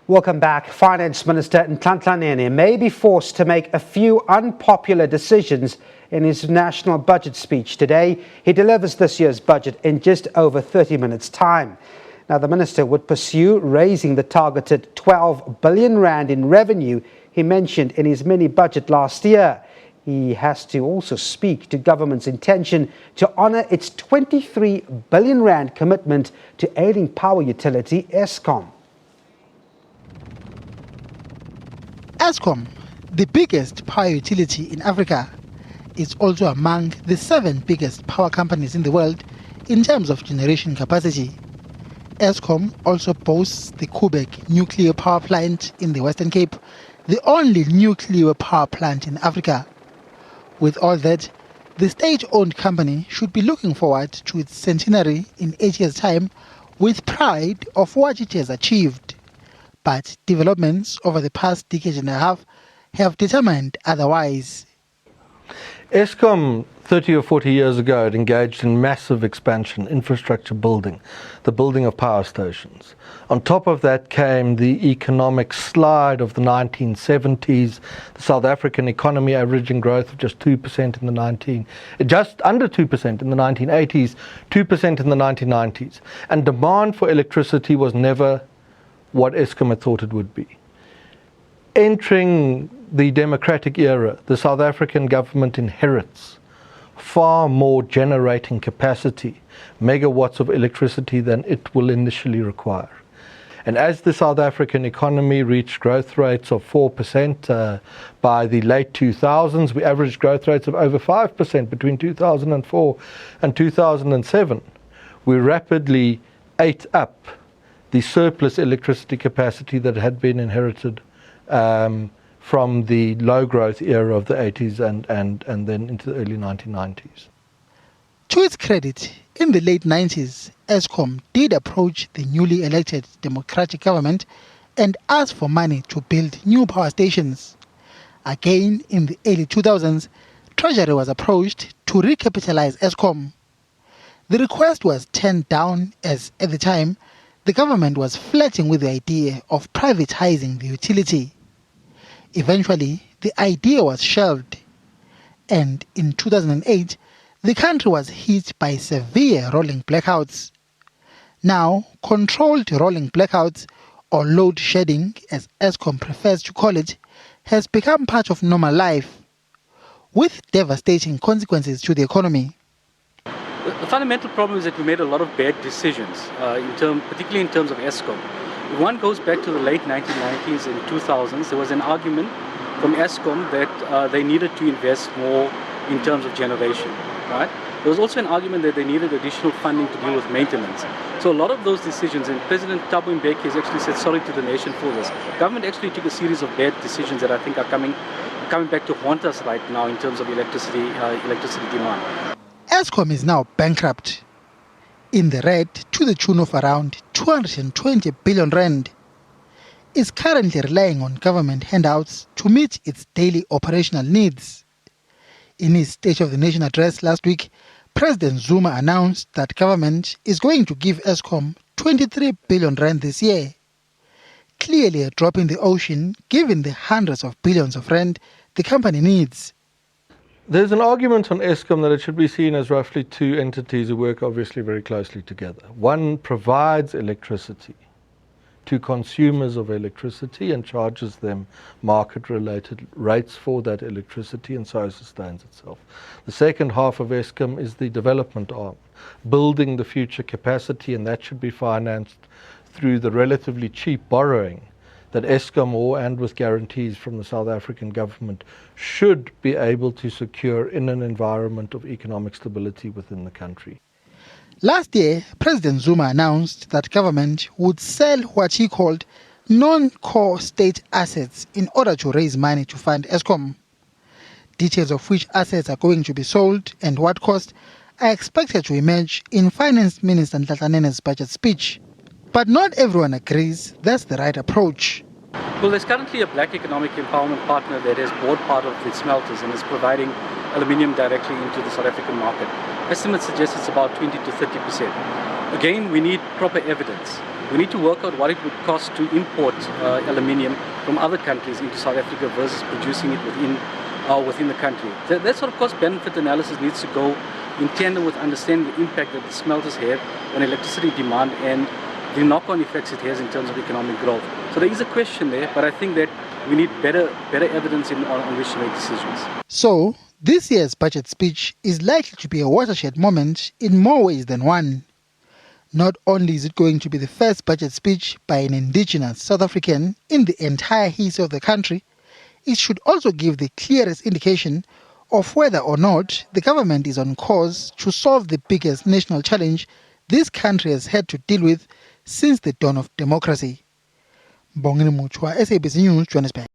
Welcome back. Finance Minister Nhlanhla Nene may be forced to make a few unpopular decisions in his national budget speech today. He delivers this year's budget in just over 30 minutes' time. Now, the minister would pursue raising the targeted 12 billion rand in revenue he mentioned in his mini-budget last year. He has to also speak to government's intention to honour its 23 billion rand commitment to ailing power utility Eskom. Eskom, the biggest power utility in Africa, is also among the 7 biggest power companies in the world in terms of generation capacity. Eskom also boasts the Kubek nuclear power plant in the Western Cape, the only nuclear power plant in Africa. With all that, the state-owned company should be looking forward to its centenary in 8 years' time with pride of what it has achieved. But developments over the past decade and a half have determined otherwise. Eskom, 30 or 40 years ago, had engaged in massive expansion, infrastructure building, the building of power stations. On top of that came the economic slide of the 1970s, the South African economy averaging growth of just 2% just under 2% in the 1980s, 2% in the 1990s. And demand for electricity was never what Eskom had thought it would be. Entering the democratic era, the South African government inherits far more generating capacity, megawatts of electricity, than it will initially require. And as the South African economy reached growth rates of 4% by the late 2000s, we averaged growth rates of over 5% between 2004 and 2007. We rapidly ate up the surplus electricity capacity that had been inherited from the low growth era of the 80s and then into the early 1990s. To its credit, in the late 90s, Eskom did approach the newly elected democratic government and ask for money to build new power stations. Again, in the early 2000s, Treasury was approached to recapitalize Eskom. The request was turned down as, at the time, the government was flirting with the idea of privatizing the utility. Eventually, the idea was shelved, and in 2008, the country was hit by severe rolling blackouts. Now, controlled rolling blackouts, or load shedding as Eskom prefers to call it, has become part of normal life, with devastating consequences to the economy. The fundamental problem is that we made a lot of bad decisions, particularly in terms of Eskom. If one goes back to the late 1990s and 2000s, there was an argument from Eskom that they needed to invest more in terms of generation. Right? There was also an argument that they needed additional funding to deal with maintenance. So a lot of those decisions, and President Thabo Mbeki has actually said sorry to the nation for this. Government actually took a series of bad decisions that I think are coming back to haunt us right now in terms of electricity demand. Eskom is now bankrupt, in the red to the tune of around 220 billion rand. It's currently relying on government handouts to meet its daily operational needs. In his State of the Nation address last week, President Zuma announced that government is going to give Eskom 23 billion rand this year. Clearly a drop in the ocean given the hundreds of billions of rand the company needs. There's an argument on Eskom that it should be seen as roughly 2 entities who work obviously very closely together. One provides electricity to consumers of electricity and charges them market-related rates for that electricity, and so sustains itself. The second half of Eskom is the development arm, building the future capacity, and that should be financed through the relatively cheap borrowing that Eskom, and with guarantees from the South African government, should be able to secure in an environment of economic stability within the country. Last year, President Zuma announced that government would sell what he called non-core state assets in order to raise money to fund Eskom. Details of which assets are going to be sold and what cost are expected to emerge in Finance Minister Nhlanhla Nene's budget speech. But not everyone agrees that's the right approach. Well, there's currently a black economic empowerment partner that has bought part of the smelters and is providing aluminium directly into the South African market. Estimates suggest it's about 20 to 30%. Again, we need proper evidence. We need to work out what it would cost to import aluminium from other countries into South Africa versus producing it within the country. That sort of cost-benefit analysis needs to go in tandem with understanding the impact that the smelters have on electricity demand and the knock-on effects it has in terms of economic growth. So there is a question there, but I think that we need better evidence on which to make decisions. So, this year's budget speech is likely to be a watershed moment in more ways than one. Not only is it going to be the first budget speech by an indigenous South African in the entire history of the country, it should also give the clearest indication of whether or not the government is on course to solve the biggest national challenge this country has had to deal with since the dawn of democracy. Bongani Muchwa, SABC News, Johannesburg.